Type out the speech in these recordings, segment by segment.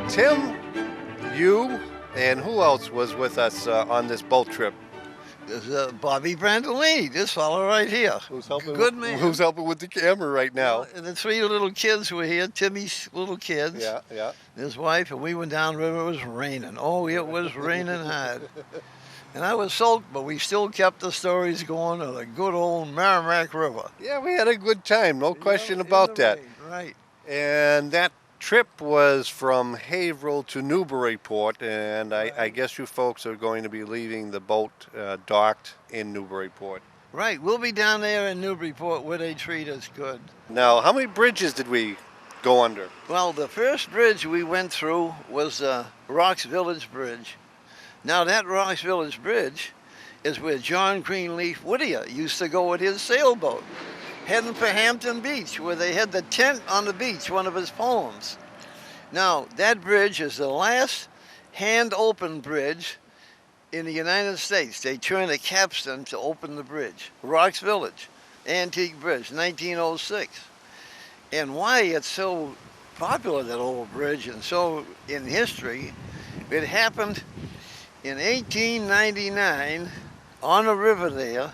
Tim, you, and who else was with us on this boat trip? This is Bobby Brandolini, this fellow right here. Who's helping? Good man. Who's helping with the camera right now? Well, and the three little kids were here, Timmy's little kids. Yeah, yeah. His wife, and we went down river. It was raining. Oh, it was raining hard. And I was soaked, but we still kept the stories going on the good old Merrimack River. Yeah, we had a good time, no question about that. Rain, right. And that trip was from Haverhill to Newbury port, and I guess you folks are going to be leaving the boat docked in Newbury port. Right, we'll be down there in Newburyport where they treat us good. Now, how many bridges did we go under? Well, the first bridge we went through was Rocks Village Bridge. Now, that Rocks Village Bridge is where John Greenleaf Whittier used to go with his sailboat, heading for Hampton Beach, where they had the tent on the beach, one of his poems. Now, that bridge is the last hand-opened bridge in the United States. They turned a capstan to open the bridge. Rocks Village, antique bridge, 1906. And why it's so popular, that old bridge, and so in history, it happened in 1899 on a river there.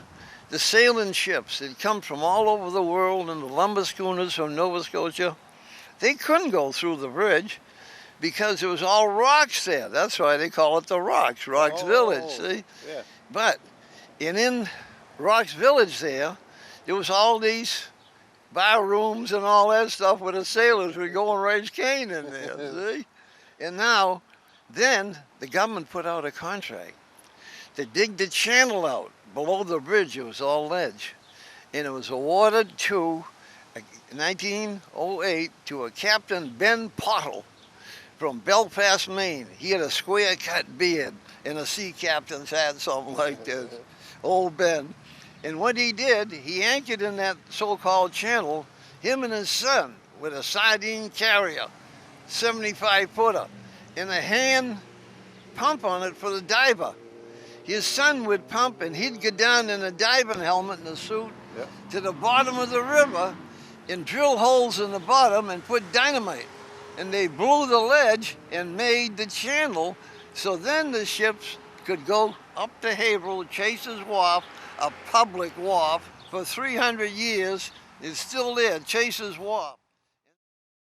The sailing ships that come from all over the world, and the lumber schooners from Nova Scotia, they couldn't go through the bridge because it was all rocks there. That's why they call it the Rocks Village, see? Yeah. But in Rocks Village there was all these bar rooms and all that stuff where the sailors would go and raise cane in there, see? And now, then the government put out a contract to dig the channel out. Below the bridge, it was all ledge. And it was awarded to, in 1908, to a Captain Ben Pottle from Belfast, Maine. He had a square-cut beard and a sea captain's hat, something like this. Old Ben. And what he did, he anchored in that so-called channel, him and his son, with a sardine carrier, 75-footer, and a hand pump on it for the diver. His son would pump, and he'd go down in a diving helmet and a suit to the bottom of the river and drill holes in the bottom and put dynamite. And they blew the ledge and made the channel, so then the ships could go up to Haverhill, Chase's Wharf, a public wharf, for 300 years. It's still there, Chase's Wharf.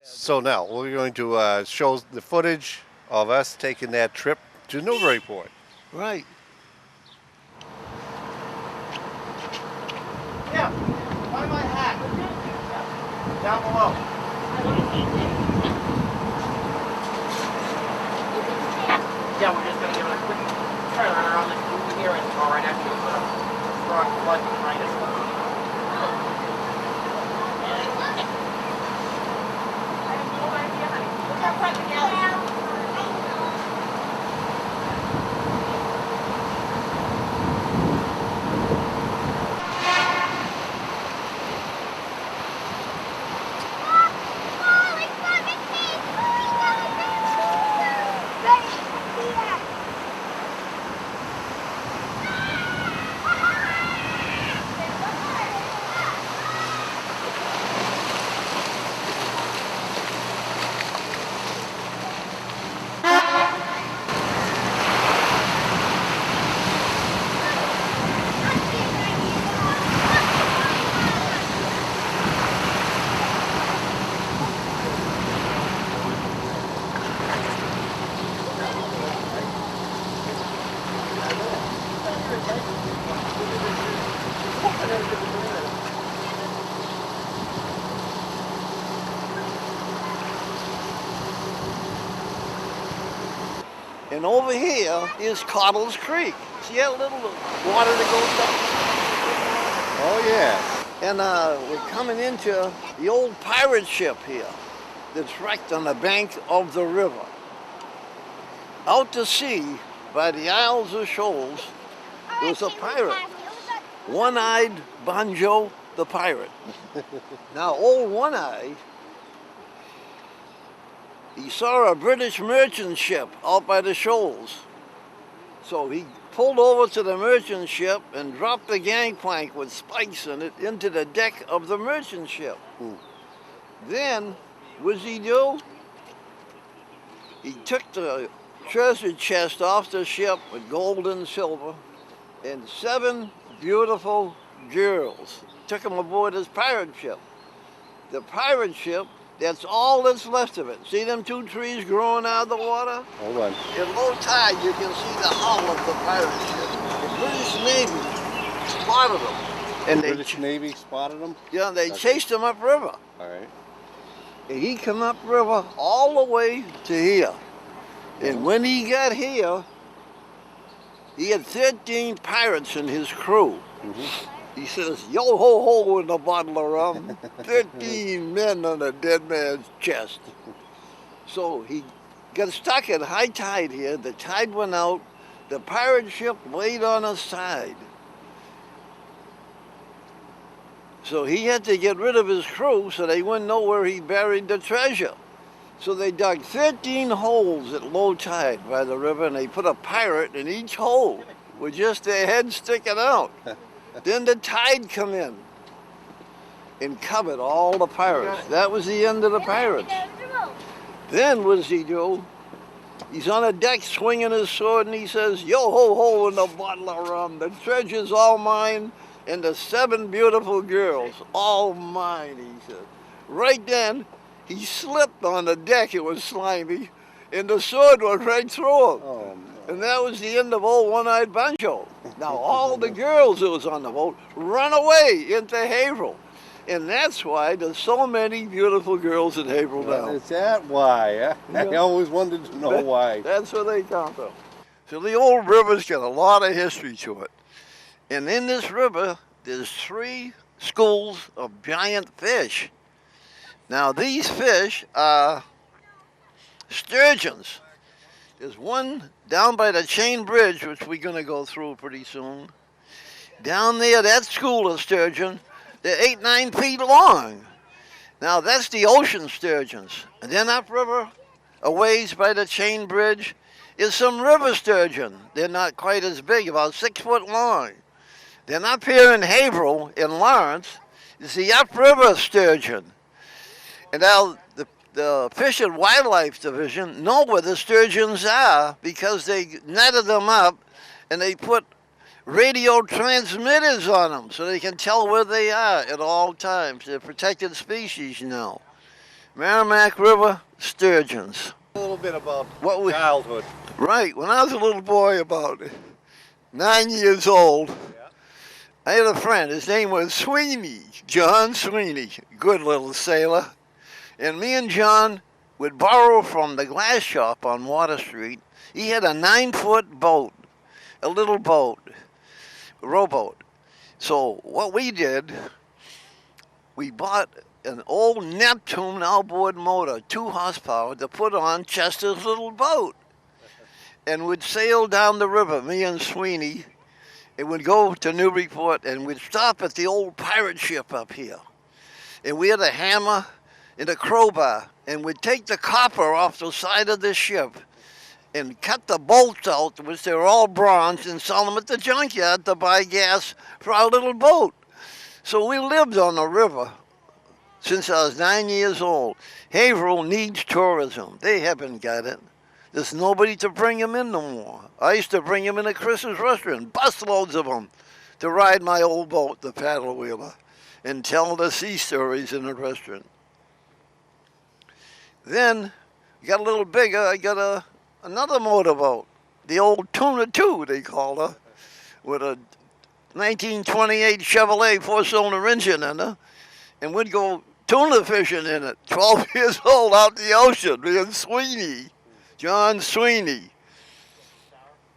So now, we're going to show the footage of us taking that trip to Newburyport. Right. Yeah, find my hat. Down below. Yeah, we're just going to give it a quick turn around this move here and go right after the strong flood behind us. And over here is Cottle's Creek. See that little water that goes down? Oh, yeah. And we're coming into the old pirate ship here that's wrecked on the bank of the river. Out to sea, by the Isles of Shoals, there was a pirate. One-Eyed Banjo the pirate. Now, old One-Eyed, he saw a British merchant ship out by the shoals. So he pulled over to the merchant ship and dropped the gangplank with spikes in it into the deck of the merchant ship. Then, what does he do? He took the treasure chest off the ship with gold and silver and 7 beautiful girls. Took them aboard his pirate ship. The pirate ship, that's all that's left of it. See them 2 trees growing out of the water? Hold on. At low tide, you can see the hull of the pirate ship. The British Navy spotted them. And British Navy spotted them? Yeah, they chased him upriver. All right. And he come upriver all the way to here. And when he got here, he had 13 pirates in his crew. He says, yo ho ho in a bottle of rum. 13 men on a dead man's chest. So he got stuck at high tide here. The tide went out. The pirate ship laid on his side. So he had to get rid of his crew so they wouldn't know where he buried the treasure. So they dug 13 holes at low tide by the river, and they put a pirate in each hole with just their head sticking out. Then the tide come in and covered all the pirates. That was the end of the pirates. Then what does he do? He's on a deck swinging his sword, and he says, yo ho ho in a bottle of rum. The treasure's all mine. And the 7 beautiful girls, all mine, he said. Right then, he slipped on the deck, it was slimy, and the sword went right through him. Oh, no. And that was the end of old One-Eyed Banjo. Now, all the girls that was on the boat run away into Haverhill. And that's why there's so many beautiful girls in Haverhill now. Is that why? I always wanted to know why. That's where they come from. So the old river's got a lot of history to it. And in this river, there's 3 schools of giant fish. Now these fish are sturgeons. There's one down by the chain bridge, which we're gonna go through pretty soon. Down there, that school of sturgeon, they're 8-9 feet long. Now that's the ocean sturgeons. And then upriver, a ways by the chain bridge, is some river sturgeon. They're not quite as big, about 6 foot long. Then up here in Haverhill, in Lawrence, is the upriver sturgeon. And now the Fish and Wildlife Division know where the sturgeons are because they netted them up and they put radio transmitters on them so they can tell where they are at all times. They're protected species now. Merrimack River sturgeons. A little bit about What childhood. Right, when I was a little boy, about 9 years old, I had a friend. His name was Sweeney, John Sweeney, good little sailor. And me and John would borrow from the glass shop on Water Street. He had a 9-foot boat, a little boat, a rowboat. So what we did, we bought an old Neptune outboard motor, 2 horsepower, to put on Chester's little boat. And we'd sail down the river, me and Sweeney. And we'd go to Newburyport and we'd stop at the old pirate ship up here. And we had a hammer and a crowbar, and we'd take the copper off the side of the ship and cut the bolts out, which they were all bronze, and sell them at the junkyard to buy gas for our little boat. So we lived on the river since I was 9 years old. Haverhill needs tourism. They haven't got it. There's nobody to bring them in no more. I used to bring them in at Chris's restaurant, busloads of them, to ride my old boat, the paddle wheeler, and tell the sea stories in the restaurant. Then, got a little bigger, I got another motorboat, the old Tuna 2, they called her, with a 1928 Chevrolet 4-cylinder engine in her, and we'd go tuna fishing in it, 12 years old, out in the ocean, me and Sweeney. John Sweeney.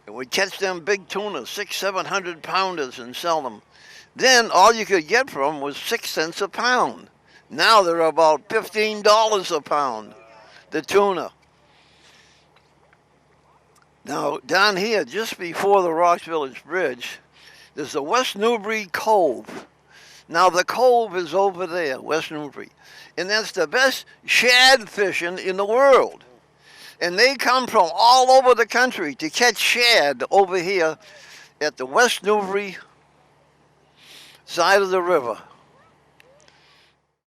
And we'd catch them big tuna, 600-700 pounders, and sell them. Then all you could get from them was 6 cents a pound. Now they're about $15 a pound, the tuna. Now down here, just before the Rocks Village Bridge, there's the West Newbury Cove. Now the cove is over there, West Newbury. And that's the best shad fishing in the world. And they come from all over the country to catch shad over here at the West Newbury side of the river.